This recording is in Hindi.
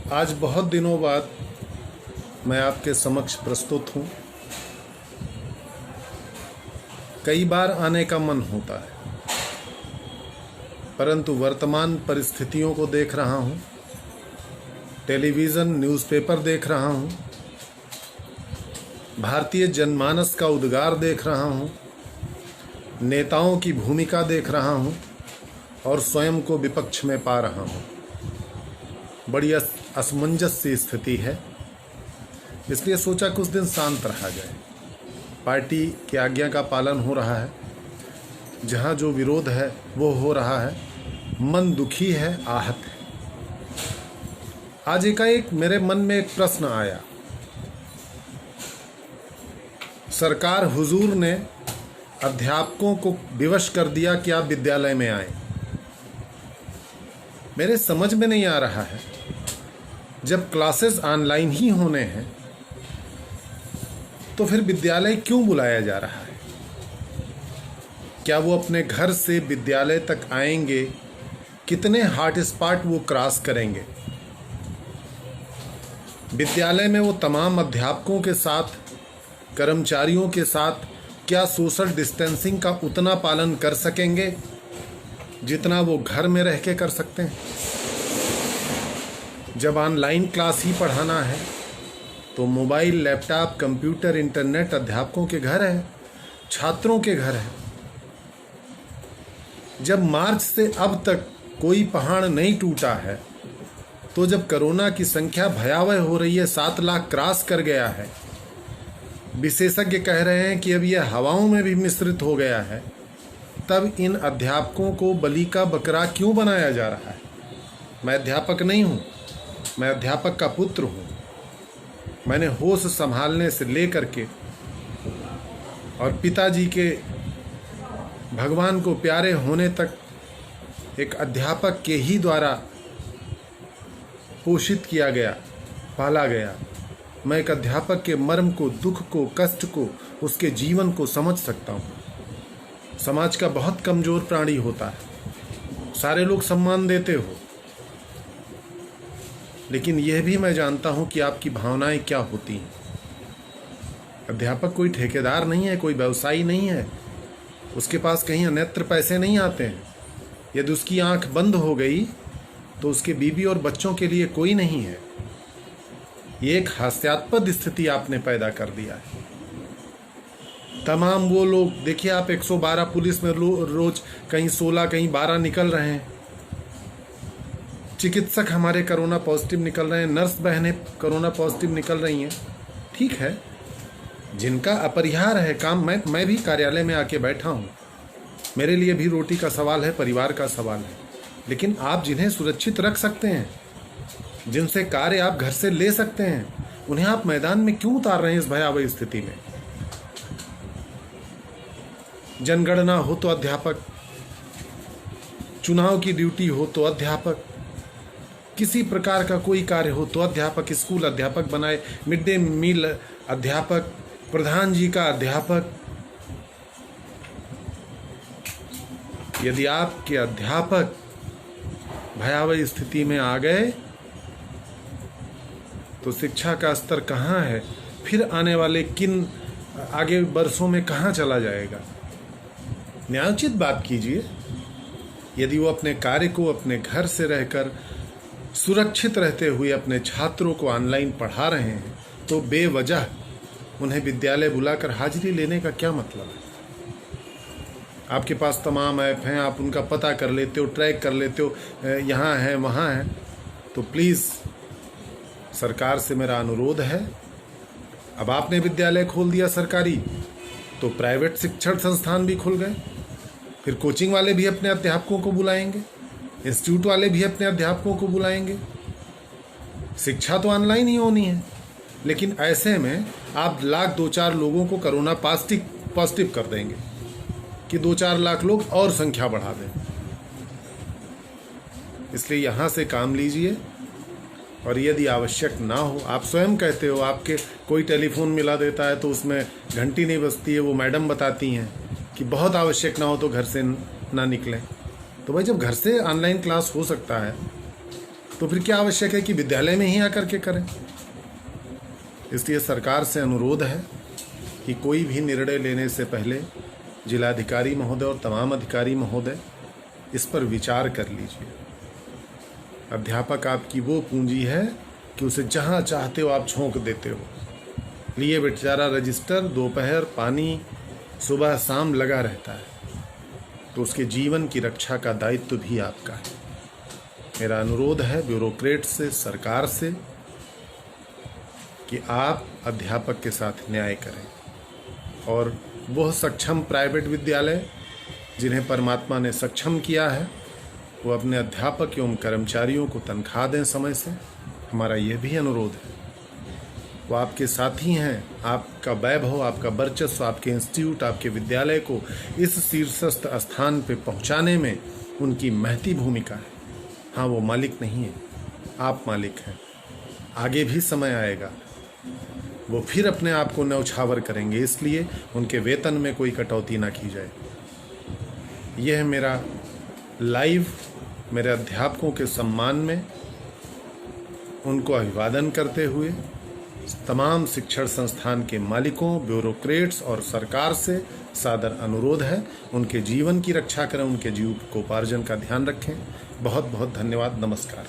आज बहुत दिनों बाद मैं आपके समक्ष प्रस्तुत हूँ। कई बार आने का मन होता है, परंतु वर्तमान परिस्थितियों को देख रहा हूँ, टेलीविज़न न्यूज़पेपर देख रहा हूँ, भारतीय जनमानस का उद्गार देख रहा हूँ, नेताओं की भूमिका देख रहा हूँ और स्वयं को विपक्ष में पा रहा हूँ। बड़ी असमंजस सी स्थिति है, इसलिए सोचा कुछ दिन शांत रहा जाए। पार्टी की आज्ञा का पालन हो रहा है, जहाँ जो विरोध है वो हो रहा है, मन दुखी है, आहत है। आज एकाएक मेरे मन में एक प्रश्न आया। सरकार हुजूर ने अध्यापकों को विवश कर दिया कि आप विद्यालय में आए। मेरे समझ में नहीं आ रहा है, जब क्लासेस ऑनलाइन ही होने हैं तो फिर विद्यालय क्यों बुलाया जा रहा है? क्या वो अपने घर से विद्यालय तक आएंगे? कितने हॉट स्पॉट वो क्रॉस करेंगे? विद्यालय में वो तमाम अध्यापकों के साथ, कर्मचारियों के साथ क्या सोशल डिस्टेंसिंग का उतना पालन कर सकेंगे जितना वो घर में रह के कर सकते हैं? जब ऑनलाइन क्लास ही पढ़ाना है तो मोबाइल, लैपटॉप, कंप्यूटर, इंटरनेट अध्यापकों के घर है, छात्रों के घर है। जब मार्च से अब तक कोई पहाड़ नहीं टूटा है, तो जब कोरोना की संख्या भयावह हो रही है, 7 लाख क्रॉस कर गया है, विशेषज्ञ कह रहे हैं कि अब यह हवाओं में भी मिश्रित हो गया है, तब इन अध्यापकों को बलि का बकरा क्यों बनाया जा रहा है? मैं अध्यापक नहीं हूँ, मैं अध्यापक का पुत्र हूँ। मैंने होश संभालने से लेकर के और पिताजी के भगवान को प्यारे होने तक एक अध्यापक के ही द्वारा पोषित किया गया, पाला गया। मैं एक अध्यापक के मर्म को, दुख को, कष्ट को, उसके जीवन को समझ सकता हूँ। समाज का बहुत कमज़ोर प्राणी होता है, सारे लोग सम्मान देते हो, लेकिन यह भी मैं जानता हूँ कि आपकी भावनाएं क्या होती हैं। अध्यापक कोई ठेकेदार नहीं है, कोई व्यवसायी नहीं है, उसके पास कहीं अन्यत्र पैसे नहीं आते हैं। यदि उसकी आंख बंद हो गई तो उसके बीवी और बच्चों के लिए कोई नहीं है। ये एक हास्यास्पद स्थिति आपने पैदा कर दिया है। तमाम वो लोग, देखिए आप 112 पुलिस में रोज कहीं 16 कहीं 12 निकल रहे हैं। चिकित्सक हमारे कोरोना पॉजिटिव निकल रहे हैं, नर्स बहनें कोरोना पॉजिटिव निकल रही हैं। ठीक है, जिनका अपरिहार्य है काम, मैं भी कार्यालय में आके बैठा हूँ, मेरे लिए भी रोटी का सवाल है, परिवार का सवाल है। लेकिन आप जिन्हें सुरक्षित रख सकते हैं, जिनसे कार्य आप घर से ले सकते हैं, उन्हें आप मैदान में क्यों उतार रहे हैं इस भयावह स्थिति में? जनगणना हो तो अध्यापक, चुनाव की ड्यूटी हो तो अध्यापक, किसी प्रकार का कोई कार्य हो तो अध्यापक, स्कूल अध्यापक बनाए, मिड डे मील अध्यापक, प्रधान जी का अध्यापक। यदि आपके अध्यापक भयावह स्थिति में आ गए तो शिक्षा का स्तर कहाँ है? फिर आने वाले किन आगे वर्षों में कहाँ चला जाएगा? न्यायोचित बात कीजिए। यदि वो अपने कार्य को अपने घर से रहकर सुरक्षित रहते हुए अपने छात्रों को ऑनलाइन पढ़ा रहे हैं, तो बेवजह उन्हें विद्यालय बुलाकर हाजिरी लेने का क्या मतलब है? आपके पास तमाम ऐप हैं, आप उनका पता कर लेते हो, ट्रैक कर लेते हो, यहाँ है वहाँ है। तो प्लीज़ सरकार से मेरा अनुरोध है, अब आपने विद्यालय खोल दिया सरकारी, तो प्राइवेट शिक्षण संस्थान भी खुल गए। फिर कोचिंग वाले भी अपने अध्यापकों को बुलाएंगे, इंस्टीट्यूट वाले भी अपने अध्यापकों को बुलाएंगे। शिक्षा तो ऑनलाइन ही होनी है, लेकिन ऐसे में आप 1-2-4 लोगों को कोरोना पॉजिटिव कर देंगे कि 2-4 लाख लोग और संख्या बढ़ा दें। इसलिए यहाँ से काम लीजिए, और यदि आवश्यक ना हो, आप स्वयं कहते हो, आपके कोई टेलीफोन मिला देता है तो उसमें घंटी नहीं बजती है, वो मैडम बताती हैं कि बहुत आवश्यक ना हो तो घर से ना निकलें। तो भाई जब घर से ऑनलाइन क्लास हो सकता है तो फिर क्या आवश्यक है कि विद्यालय में ही आकर के करें। इसलिए सरकार से अनुरोध है कि कोई भी निर्णय लेने से पहले जिलाधिकारी महोदय और तमाम अधिकारी महोदय इस पर विचार कर लीजिए। अध्यापक आपकी वो पूंजी है कि उसे जहाँ चाहते हो आप झोंक देते हो। लिए बेचारा रजिस्टर दोपहर पानी सुबह शाम लगा रहता है, तो उसके जीवन की रक्षा का दायित्व भी आपका है। मेरा अनुरोध है ब्यूरोक्रेट से, सरकार से, कि आप अध्यापक के साथ न्याय करें और वह सक्षम प्राइवेट विद्यालय जिन्हें परमात्मा ने सक्षम किया है वो अपने अध्यापक एवं कर्मचारियों को तनख्वाह दें समय से। हमारा यह भी अनुरोध है। वो आपके साथी हैं, आपका वैभव, आपका वर्चस्व, आपके इंस्टीट्यूट, आपके विद्यालय को इस शीर्षस्थ स्थान पे पहुंचाने में उनकी महती भूमिका है। हाँ, वो मालिक नहीं है, आप मालिक हैं। आगे भी समय आएगा, वो फिर अपने आप को न्यौछावर करेंगे, इसलिए उनके वेतन में कोई कटौती ना की जाए। यह मेरा लाइव मेरे अध्यापकों के सम्मान में उनको अभिवादन करते हुए तमाम शिक्षण संस्थान के मालिकों, ब्यूरोक्रेट्स और सरकार से सादर अनुरोध है, उनके जीवन की रक्षा करें, उनके जीविकोपार्जन का ध्यान रखें। बहुत बहुत धन्यवाद। नमस्कार।